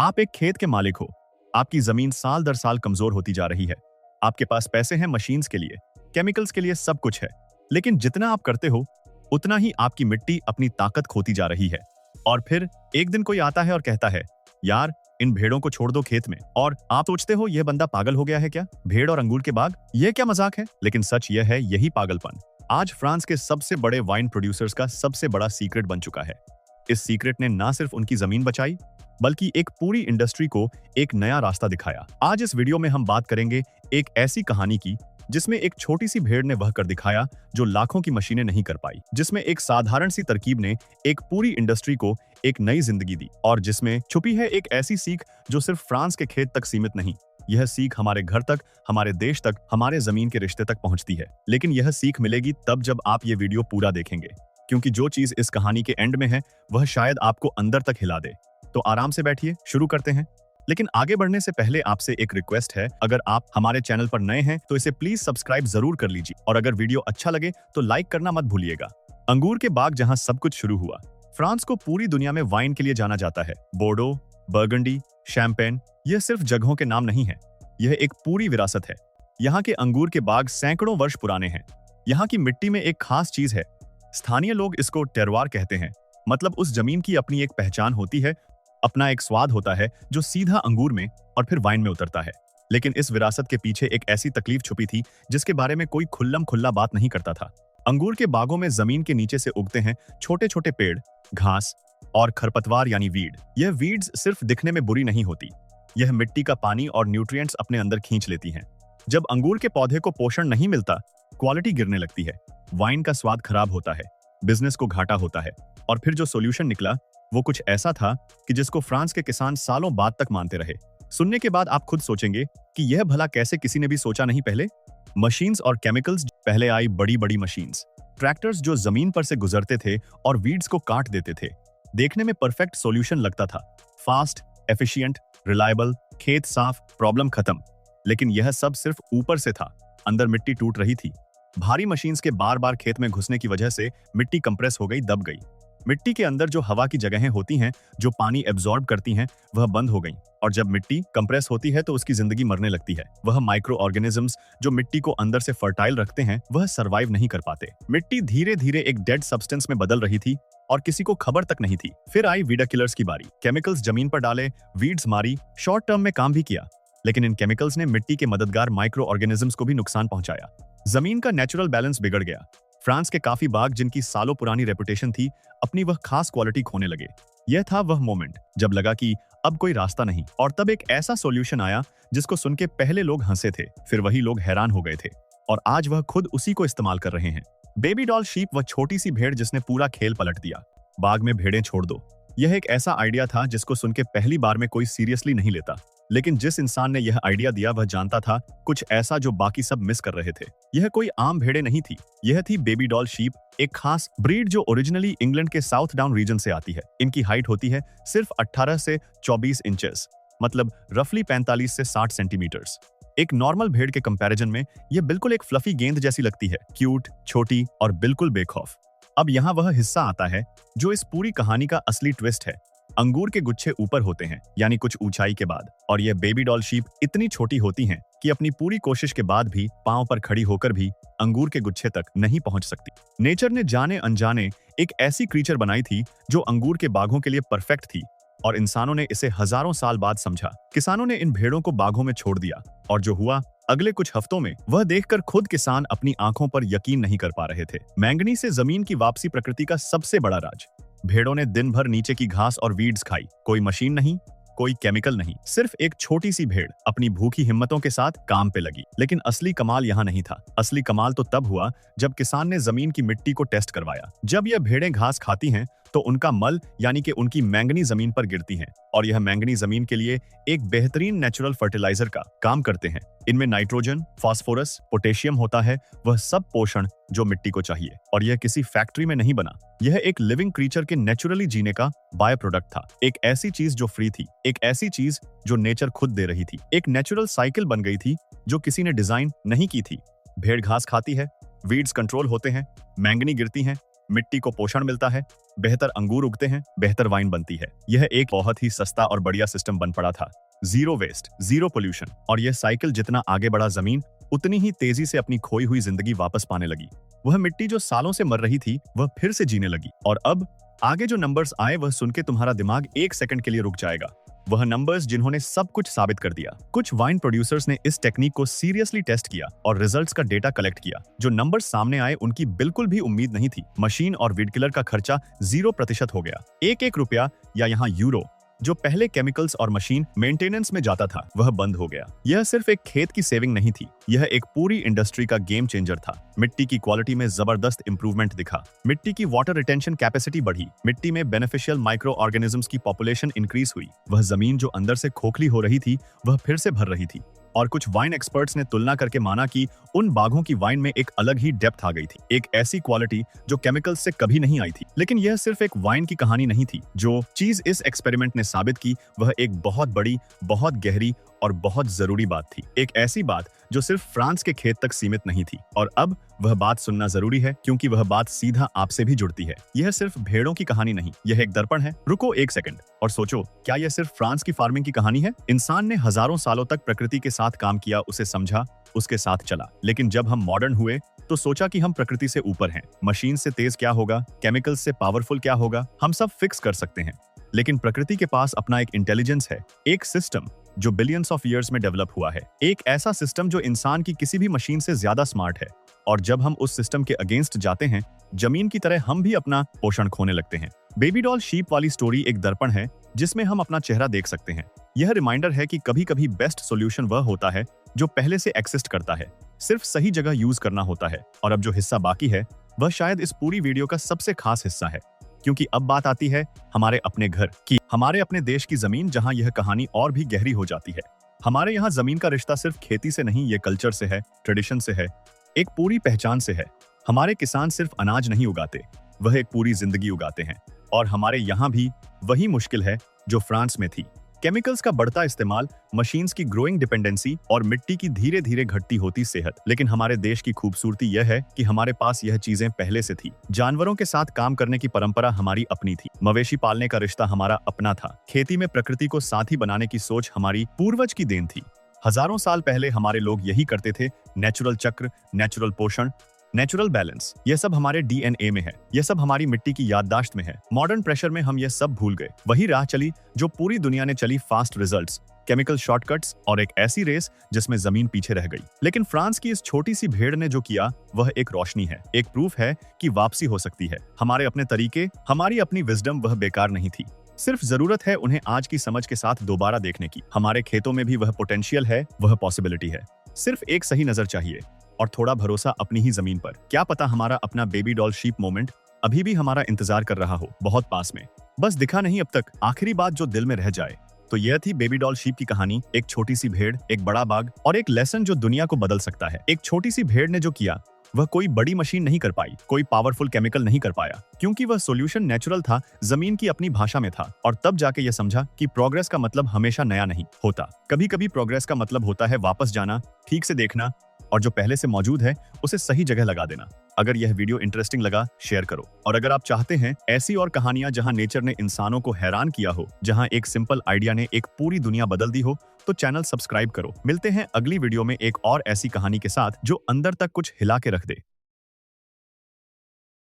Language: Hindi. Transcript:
आप एक खेत के मालिक हो। आपकी जमीन साल दर साल कमजोर होती जा रही है। आपके पास पैसे हैं मशीन्स के लिए, केमिकल्स के लिए, सब कुछ है। लेकिन जितना आप करते हो उतना ही आपकी मिट्टी अपनी ताकत खोती जा रही है। और फिर एक दिन कोई आता है और कहता है, यार इन भेड़ों को छोड़ दो खेत में। और आप सोचते हो यह बंदा पागल हो गया है क्या? भेड़ और अंगूर के बाग, यह क्या मजाक है? लेकिन सच यह है, यही पागलपन आज फ्रांस के सबसे बड़े वाइन प्रोड्यूसर्स का सबसे बड़ा सीक्रेट बन चुका है। इस सीक्रेट ने ना सिर्फ उनकी जमीन बचाई, बल्कि एक पूरी इंडस्ट्री को एक नया रास्ता दिखाया। आज इस वीडियो में हम बात करेंगे एक ऐसी कहानी की जिसमें एक छोटी सी भेड़ ने वह कर दिखाया जो लाखों की मशीनें नहीं कर पाई, जिसमें एक साधारण सी तरकीब ने एक पूरी इंडस्ट्री को एक नई जिंदगी दी, और जिसमें छुपी है एक ऐसी सीख जो सिर्फ फ्रांस के खेत तक सीमित नहीं, यह सीख हमारे घर तक, हमारे देश तक, हमारे जमीन के रिश्ते तक पहुंचती है। लेकिन यह सीख मिलेगी तब जब आप ये वीडियो पूरा देखेंगे, क्योंकि जो चीज इस कहानी के एंड में है वह शायद आपको अंदर तक हिला दे। तो आराम से बैठिए, शुरू करते हैं। लेकिन आगे बढ़ने से पहले आपसे एक रिक्वेस्ट है, अगर आप हमारे चैनल पर नए हैं तो इसे प्लीज सब्सक्राइब जरूर कर लीजिए, और अगर वीडियो अच्छा लगे तो लाइक करना मत भूलिएगा। अंगूर के बाग जहां सब कुछ शुरू हुआ। फ्रांस को पूरी दुनिया में वाइन के लिए जाना जाता है। बोर्डो, बर्गंडी, शैंपेन, यह सिर्फ जगहों के नाम नहीं है, यह एक पूरी विरासत है। यहाँ के अंगूर के बाग सैकड़ों वर्ष पुराने हैं। यहाँ की मिट्टी में एक खास चीज है, स्थानीय लोग इसको टेरवार कहते हैं। मतलब उस जमीन की अपनी एक पहचान होती है, अपना एक स्वाद होता है जो सीधा अंगूर में और फिर वाइन में उतरता है। लेकिन इस विरासत के पीछे एक ऐसी तकलीफ छुपी थी जिसके बारे में कोई खुल्लम खुल्ला बात नहीं करता था। अंगूर के बागों में जमीन के नीचे से उगते हैं छोटे छोटे पेड़, घास और खरपतवार यानी वीड। यह वीड्स सिर्फ दिखने में बुरी नहीं होती, यह मिट्टी का पानी और न्यूट्रिएंट्स अपने अंदर खींच लेती हैं। जब अंगूर के पौधे को पोषण नहीं मिलता, क्वालिटी गिरने लगती है, वाइन का स्वाद खराब होता है, बिजनेस को घाटा होता है। और फिर जो सॉल्यूशन निकला वो कुछ ऐसा था कि जिसको फ्रांस के किसान सालों बाद तक मानते रहे। सुनने के बाद आप खुद सोचेंगे कि यह भला कैसे किसी ने भी सोचा नहीं पहले। मशीन्स और केमिकल्स। पहले आई बड़ी बड़ी मशीन्स, ट्रैक्टर्स जो जमीन पर से गुजरते थे और वीड्स को काट देते थे। देखने में परफेक्ट सॉल्यूशन लगता था, फास्ट, एफिशिएंट, रिलायबल, खेत साफ, प्रॉब्लम खत्म। लेकिन यह सब सिर्फ ऊपर से था, अंदर मिट्टी टूट रही थी। भारी मशीन्स के बार बार खेत में घुसने की वजह से मिट्टी कंप्रेस हो गई, दब गई। मिट्टी के अंदर जो हवा की जगहें होती हैं जो पानी एब्जॉर्ब करती हैं, वह बंद हो गईं। और जब मिट्टी कंप्रेस होती है तो उसकी जिंदगी मरने लगती है। वह माइक्रो ऑर्गेनिजम्स जो मिट्टी को अंदर से फर्टाइल रखते हैं, वह सरवाइव नहीं कर पाते। मिट्टी धीरे धीरे एक डेड सब्सटेंस में बदल रही थी और किसी को खबर तक नहीं थी। फिर आई वीडा किलर्स की बारी। केमिकल्स जमीन पर डाले, वीड्स मारी, शॉर्ट टर्म में काम भी किया, लेकिन इन केमिकल्स ने मिट्टी के मददगार माइक्रो ऑर्गेनिजम्स को भी नुकसान पहुंचाया। जमीन का नेचुरल बैलेंस बिगड़ गया। फ्रांस के काफी बाग जिनकी सालों पुरानी रेपुटेशन थी, अपनी वह खास क्वालिटी खोने लगे। यह था वह मोमेंट जब लगा कि अब कोई रास्ता नहीं। और तब एक ऐसा सॉल्यूशन आया जिसको सुन के पहले लोग हंसे थे, फिर वही लोग हैरान हो गए थे, और आज वह खुद उसी को इस्तेमाल कर रहे हैं। बेबी डॉल शीप, वह छोटी सी भेड़ जिसने पूरा खेल पलट दिया। बाग में भेड़ें छोड़ दो, यह एक ऐसा आइडिया था जिसको सुन के पहली बार में कोई सीरियसली नहीं लेता। लेकिन जिस इंसान ने यह आइडिया दिया वह जानता था कुछ ऐसा जो बाकी सब मिस कर रहे थे। यह कोई आम भेड़ें नहीं थी, यह थी बेबी डॉल शीप, एक खास ब्रीड जो ओरिजिनली इंग्लैंड के साउथ डाउन रीजन से आती है। इनकी हाइट होती है सिर्फ 18 से 24 इंचेस, मतलब रफली 45 से 60 सेंटीमीटर्स। एक नॉर्मल भेड़ के कंपैरिजन में यह बिल्कुल एक फ्लफी गेंद जैसी लगती है, क्यूट, छोटी और बिल्कुल बेखौफ। अब यहाँ वह हिस्सा आता है जो इस पूरी कहानी का असली ट्विस्ट है। अंगूर के गुच्छे ऊपर होते हैं, यानी कुछ ऊंचाई के बाद, और यह बेबी डॉल शीप इतनी छोटी होती हैं कि अपनी पूरी कोशिश के बाद भी, पांव पर खड़ी होकर भी अंगूर के गुच्छे तक नहीं पहुंच सकती। नेचर ने जाने अनजाने एक ऐसी क्रीचर बनाई थी जो अंगूर के बागों के लिए परफेक्ट थी, और इंसानों ने इसे हजारों साल बाद समझा। किसानों ने इन भेड़ों को बागों में छोड़ दिया, और जो हुआ अगले कुछ हफ्तों में, वह देखकर खुद किसान अपनी आंखों पर यकीन नहीं कर पा रहे थे। मैंगनी से जमीन की वापसी प्रकृति का सबसे बड़ा राज। भेड़ों ने दिन भर नीचे की घास और वीड्स खाई, कोई मशीन नहीं, कोई केमिकल नहीं, सिर्फ एक छोटी सी भेड़ अपनी भूखी हिम्मतों के साथ काम पे लगी। लेकिन असली कमाल यहाँ नहीं था। असली कमाल तो तब हुआ जब किसान ने जमीन की मिट्टी को टेस्ट करवाया। जब यह भेड़ें घास खाती हैं तो उनका मल यानी कि उनकी मैंगनी जमीन पर गिरती हैं, और यह मैंगनी जमीन के लिए एक बेहतरीन नेचुरल फर्टिलाइजर का काम करते हैं। इनमें नाइट्रोजन, फास्फोरस, पोटेशियम होता है, वह सब पोषण जो मिट्टी को चाहिए। और यह किसी फैक्ट्री में नहीं बना, यह एक लिविंग क्रीचर के नेचुरली जीने का बाय प्रोडक्ट था। एक ऐसी चीज जो फ्री थी, एक ऐसी चीज जो नेचर खुद दे रही थी। एक नेचुरल साइकिल बन गई थी जो किसी ने डिजाइन नहीं की थी। भेड़ घास खाती है, वीड्स कंट्रोल होते हैं, मैंगनी गिरती हैं, मिट्टी को पोषण मिलता है, बेहतर अंगूर उगते हैं, बेहतर वाइन बनती है। यह एक बहुत ही सस्ता और बढ़िया सिस्टम बन पड़ा था। जीरो वेस्ट, जीरो पोल्यूशन, और यह साइकिल जितना आगे बढ़ा, जमीन उतनी ही तेजी से अपनी खोई हुई जिंदगी वापस पाने लगी। वह मिट्टी जो सालों से मर रही थी, वह फिर से जीने लगी। और अब आगे जो नंबर्स आए, वह सुन के तुम्हारा दिमाग एक सेकंड के लिए रुक जाएगा। वह नंबर्स जिन्होंने सब कुछ साबित कर दिया। कुछ वाइन प्रोड्यूसर्स ने इस टेक्निक को सीरियसली टेस्ट किया और रिजल्ट्स का डेटा कलेक्ट किया। जो नंबर्स सामने आए, उनकी बिल्कुल भी उम्मीद नहीं थी। मशीन और वीड किलर का खर्चा 0% हो गया। एक रुपया, या यहाँ यूरो, जो पहले केमिकल्स और मशीन मेंटेनेंस में जाता था, वह बंद हो गया। यह सिर्फ एक खेत की सेविंग नहीं थी, यह एक पूरी इंडस्ट्री का गेम चेंजर था। मिट्टी की क्वालिटी में जबरदस्त इंप्रूवमेंट दिखा। मिट्टी की वाटर रिटेंशन कैपेसिटी बढ़ी। मिट्टी में बेनिफिशियल माइक्रो ऑर्गेनिजम्स की पॉपुलेशन इंक्रीज हुई। वह जमीन जो अंदर से खोखली हो रही थी, वह फिर से भर रही थी। और कुछ वाइन एक्सपर्ट्स ने तुलना करके माना कि उन बागों की वाइन में एक अलग ही डेप्थ आ गई थी, एक ऐसी क्वालिटी जो केमिकल्स से कभी नहीं आई थी। लेकिन यह सिर्फ एक वाइन की कहानी नहीं थी। जो चीज इस एक्सपेरिमेंट ने साबित की, वह एक बहुत बड़ी, बहुत गहरी और बहुत जरूरी बात थी। एक ऐसी बात जो सिर्फ फ्रांस के खेत तक सीमित नहीं थी। और अब वह बात सुनना जरूरी है, क्योंकि वह बात सीधा आपसे भी जुड़ती है। यह सिर्फ भेड़ों की कहानी नहीं, यह एक दर्पण है। रुको एक सेकंड और सोचो, क्या यह सिर्फ फ्रांस की फार्मिंग की कहानी है? इंसान ने हजारों सालों तक प्रकृति के साथ काम किया, उसे समझा, उसके साथ चला। लेकिन जब हम मॉडर्न हुए, तो सोचा कि हम प्रकृति से ऊपर हैं। मशीन से तेज क्या होगा, केमिकल्स से पावरफुल क्या होगा, हम सब फिक्स कर सकते हैं। लेकिन प्रकृति के पास अपना एक इंटेलिजेंस है, एक सिस्टम जो बिलियंस ऑफ ईयर्स में डेवलप हुआ है। एक ऐसा सिस्टम जो इंसान की किसी भी मशीन से ज्यादा स्मार्ट है। और जब हम उस सिस्टम के अगेंस्ट जाते हैं, जमीन की तरह हम भी अपना पोषण खोने लगते हैं। बेबी डॉल शीप वाली स्टोरी एक दर्पण है, जिसमें हम अपना चेहरा देख सकते हैं। यह रिमाइंडर है कि कभी कभी बेस्ट सॉल्यूशन वह होता है जो पहले से एक्सिस्ट करता है, सिर्फ सही जगह यूज करना होता है। और अब जो हिस्सा बाकी है, वह शायद इस पूरी वीडियो का सबसे खास हिस्सा है, क्योंकि अब बात आती है हमारे अपने घर की, हमारे अपने देश की जमीन, जहां यह कहानी और भी गहरी हो जाती है। हमारे यहाँ जमीन का रिश्ता सिर्फ खेती से नहीं, ये कल्चर से है, ट्रेडिशन से है, एक पूरी पहचान से है। हमारे किसान सिर्फ अनाज नहीं उगाते, वह एक पूरी जिंदगी उगाते हैं। और हमारे यहाँ भी वही मुश्किल है जो फ्रांस में थी। केमिकल्स का बढ़ता इस्तेमाल, मशीन्स की ग्रोइंग डिपेंडेंसी और मिट्टी की धीरे धीरे घटती होती सेहत। लेकिन हमारे देश की खूबसूरती यह है कि हमारे पास यह चीजें पहले से थी। जानवरों के साथ काम करने की परंपरा हमारी अपनी थी। मवेशी पालने का रिश्ता हमारा अपना था। खेती में प्रकृति को साथी बनाने की सोच हमारी पूर्वज की देन थी। हजारों साल पहले हमारे लोग यही करते थे। नेचुरल चक्र, नेचुरल पोषण, नेचुरल बैलेंस, यह सब हमारे डीएनए में है। यह सब हमारी मिट्टी की याददाश्त में है। मॉडर्न प्रेशर में हम यह सब भूल गए। वही राह चली जो पूरी दुनिया ने चली, फास्ट रिजल्ट्स, केमिकल शॉर्टकट्स और एक ऐसी रेस जिसमें जमीन पीछे रह गई। लेकिन फ्रांस की इस छोटी सी भेड़ ने जो किया, वह एक रोशनी है, एक प्रूफ है कि वापसी हो सकती है। हमारे अपने तरीके, हमारी अपनी विजडम, वह बेकार नहीं थी। सिर्फ जरूरत है उन्हें आज की समझ के साथ दोबारा देखने की। हमारे खेतों में भी वह पोटेंशियल है, वह पॉसिबिलिटी है। सिर्फ एक सही नजर चाहिए और थोड़ा भरोसा अपनी ही जमीन पर। क्या पता हमारा अपना बेबी डॉल शीप मोमेंट अभी भी हमारा इंतजार कर रहा हो, बहुत पास में, बस दिखा नहीं अब तक। आखिरी बात जो दिल में रह जाए, तो यह थी बेबी डॉल शीप की कहानी। एक छोटी सी भेड़, एक बड़ा बाग और एक लेसन जो दुनिया को बदल सकता है। एक छोटी सी भेड़ ने जो किया, वह कोई बड़ी मशीन नहीं कर पाई, कोई पावरफुल केमिकल नहीं कर पाया, क्योंकि वह सॉल्यूशन नेचुरल था, जमीन की अपनी भाषा में था। और तब जाके यह समझा कि प्रोग्रेस का मतलब हमेशा नया नहीं होता। कभी कभी प्रोग्रेस का मतलब होता है वापस जाना, ठीक से देखना, और जो पहले से मौजूद है उसे सही जगह लगा देना। अगर यह वीडियो इंटरेस्टिंग लगा, शेयर करो। और अगर आप चाहते हैं ऐसी और कहानियां जहां नेचर ने इंसानों को हैरान किया हो, जहां एक सिंपल आइडिया ने एक पूरी दुनिया बदल दी हो, तो चैनल सब्सक्राइब करो। मिलते हैं अगली वीडियो में एक और ऐसी कहानी के साथ जो अंदर तक कुछ हिला के रख दे।